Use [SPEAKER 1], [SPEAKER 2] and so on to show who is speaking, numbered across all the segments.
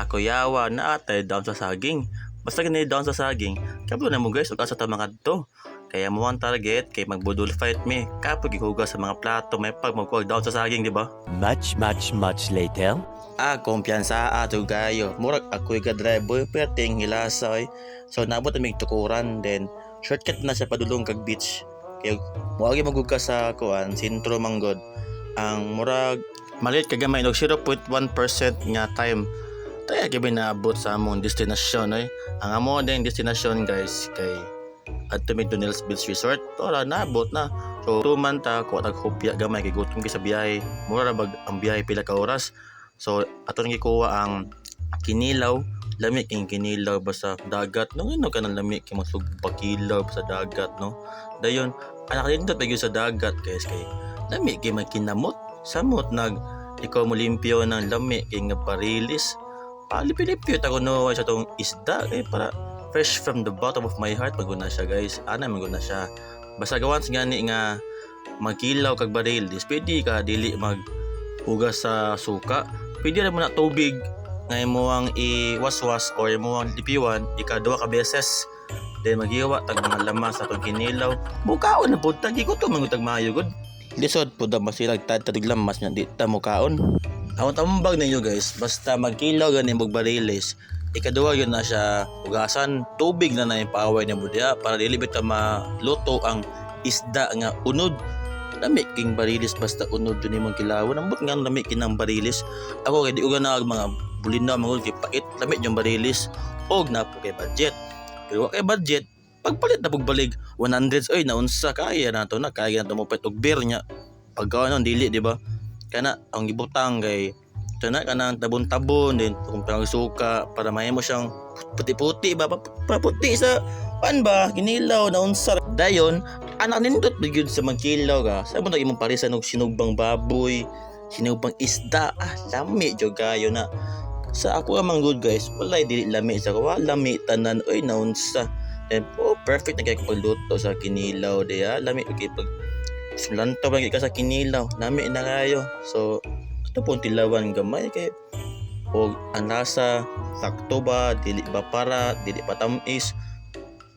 [SPEAKER 1] Kuyawa na atay down sa saging. Basta ganito down sa saging, kablo na mo guys, ug asa ta mga to. Kaya mo ang target kay magbudol fight me. Kapag ihugas sa mga plato, may pag magkuha down sa saging, di ba?
[SPEAKER 2] Much later.
[SPEAKER 1] Kumpiyansa ato gayo. Murag ako'y ka-driver perting hilasoy. So nabot aming tukuran, then shortcut na siya padulong kag beach. Kaya muagi magugas sa kuan sentro manggod. Ang murag maliit kagamay og 0.1% nga time. Kaya kaya naabot sa among destinasyon ay. Ang amo din destinasyon guys kay adto mi Donel's Beach Resort. Ora naabot na. So tuman ta ko tag hopya gamay kay gutom kay sa biyahe. Mura ra bag ang biyahe pila ka oras. So aton gikuha ang kinilaw, lami king kinilaw ba sa dagat. No ano kanang lami kay magsugbakilaw sa dagat no. Dayon anak nindot bagyo sa dagat guys kay lami kay magkinamot. Samot nag ikaw mo limpyo ng lami kay nga parilis. Lipyo ta kuno sa tong isda para fresh from the bottom of my heart maguna siya guys. Ana maguna siya. Basta gawan sa gani nga magkilaw kag barilis. Pwede ka dili mag hugas sa suka. Pwede rin mo na tubig nga imo ang iwaswas or imo ang lipiwan ika-2 ka beses. Then maghiwa tag mga lamas sa tong kinilaw. Bukaon na pud tag igutom mangutag maayo gud. Lisod pud ang masilag tatig lamas nya di ta mukaon. Ang tambag ninyo guys, basta magkilaw gani mog bariles, ikaduha yun na siya hugasan, tubig na na yung paaway niya mo diya para dilibit ka maluto ang isda nga unod. Lami king barilis basta unod yun imong kilawon. Ang nga lami kinang barilis. Ako kay di uga na mga bulina mangod kay pait, lami yung barilis. Og na po kay budget. Pero kay budget, pagpalit na pagbalig 100s oy naunsa kaya na to na kaya na to mo pet og beer nya. Pagkaon dili di ba? Kana ang gibutang kay kana kanang tabon-tabon din kung suka para may mo siyang puti-puti ba paputi sa pan ba kinilaw na unsa dayon anak nindot bigud sa magkilaw ka sa mo imong parisan og sinugbang baboy sinugbang isda lami jud kayo na sa ako amang good guys walay dili lami sa ko lami tanan oy na unsa then perfect na kay pagluto sa kinilaw diya lami kay pag sulantaw lang ka sa kinilaw nami na kayo so ito pong tilawan gamay kay o ang lasa sakto ba dili ba para dili pa tamis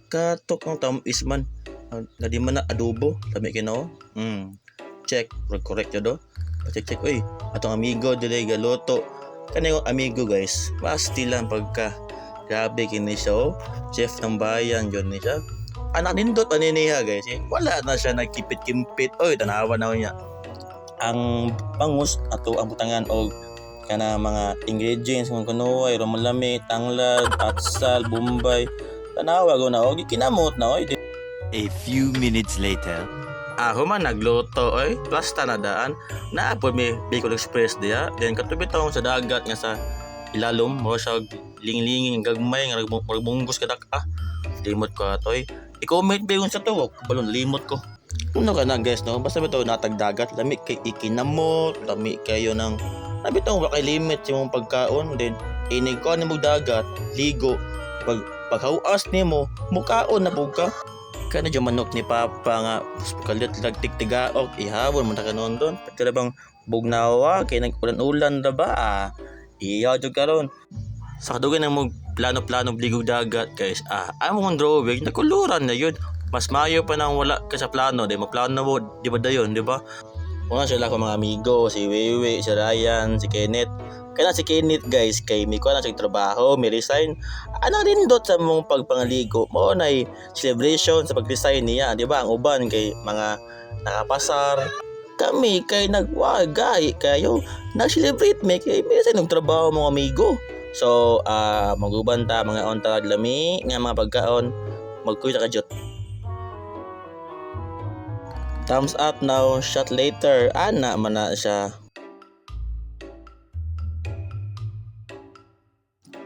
[SPEAKER 1] katok ang tamis man nga di man na adobo lami kino check correct yo do check oy atong amigo dili galuto kani amigo guys basti lang pagka grabe kini siya chef ng bayan yon ni siya anak nindot aniniha guys wala na siya nagkipit-kimpit oy tanawa na niya ang bangus ato ang butangan og kana mga ingredients kung kuno ay romalami tanglad atsal bombay tanawa go na og kinamot na oy.
[SPEAKER 2] A few minutes later.
[SPEAKER 1] Human nagluto oy basta na daan na po may Bicol Express diya then katubi taong sa dagat nga sa ilalom mo siya ling-linging gagmay nga magbunggos kadak limot ko atoy i-comment ba yung sa to balon limot ko ano ka na guys no basta bitaw natag dagat lami kay ikinamot lami kayo ng nabitaw wa kay limit yung pagkaon then inig ko ni mog dagat ligo paghawas nimo mukaon na pug ka kana jo manok ni papa nga kalit lag tigtigaok ihawon mo ta kanon don pati bang bugnawa kay nag-ulan-ulan ra ba iyaw jud karon sa kadugan ng mog plano-plano ligog dagat guys among drawing nakuluran na yun mas mayo pa nang wala ka sa plano di magplano mo di ba dayon di ba una sila ko mga amigo si Wewe si Ryan si Kenneth kaya si Kenneth guys kay may kuha na siyang trabaho may resign rin dot sa mong pagpangaligo mo na celebration sa pag-resign niya di ba ang uban kay mga nakapasar kami kay nagwagay kayo nag-celebrate me kay may resign ng trabaho mga amigo. So, maguban ta mga ontag lami nga mga pagkaon magkuy ta kajot. Thumbs up now, shot later. Ana man na siya.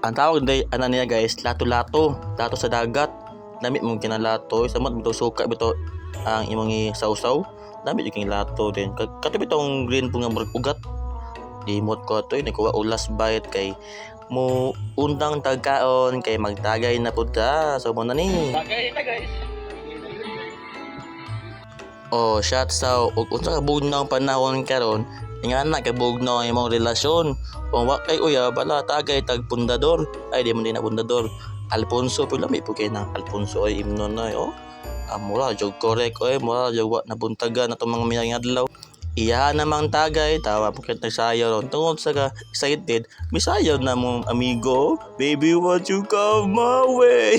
[SPEAKER 1] Ang tawag day ana niya guys, lato-lato sa dagat. Lamit mong kinalato, samot mo suka bito ang imong sausaw. Lamit yung lato din. Katubi tong green po nga ugat. Dimot ko to, nakuha ulas bite kay mo undang tagkaon kay magtagay na pud ta so mo na ni tagay na guys Oh, shots sa ug unsa ka bugnaw ang panahon karon, ingana kay bugnaw ang imong relasyon. Kung wa kay uyab, bala tagay tag pundador. Ay di man din na pundador. Alfonso pila may pugay ng Alfonso ay imnon na oh. Mura jog correct oy, mura jog wa nabuntagan atong mga miyang adlaw. Iya namang tagay, tawa po kahit nagsayaw ron. Tungod sa ka excited, may sayaw na mong amigo. Baby, won't you come my way?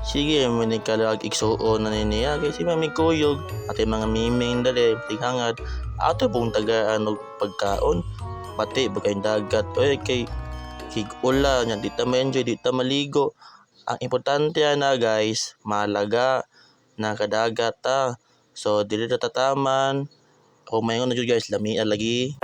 [SPEAKER 1] Sige, may kalag iksuon na niya. Kasi mami kuyog, at yung mga miming dali, tighangad. Ato pong tagaan og pagkaon. Pati, bagay dagat. Oy, kay higula niya, di ta ma-enjoy, di ta maligo. Ang importante na guys, malaga, nakadagat ta. So, dili na tataman. Kung mayon na jud guys, lamian lagi.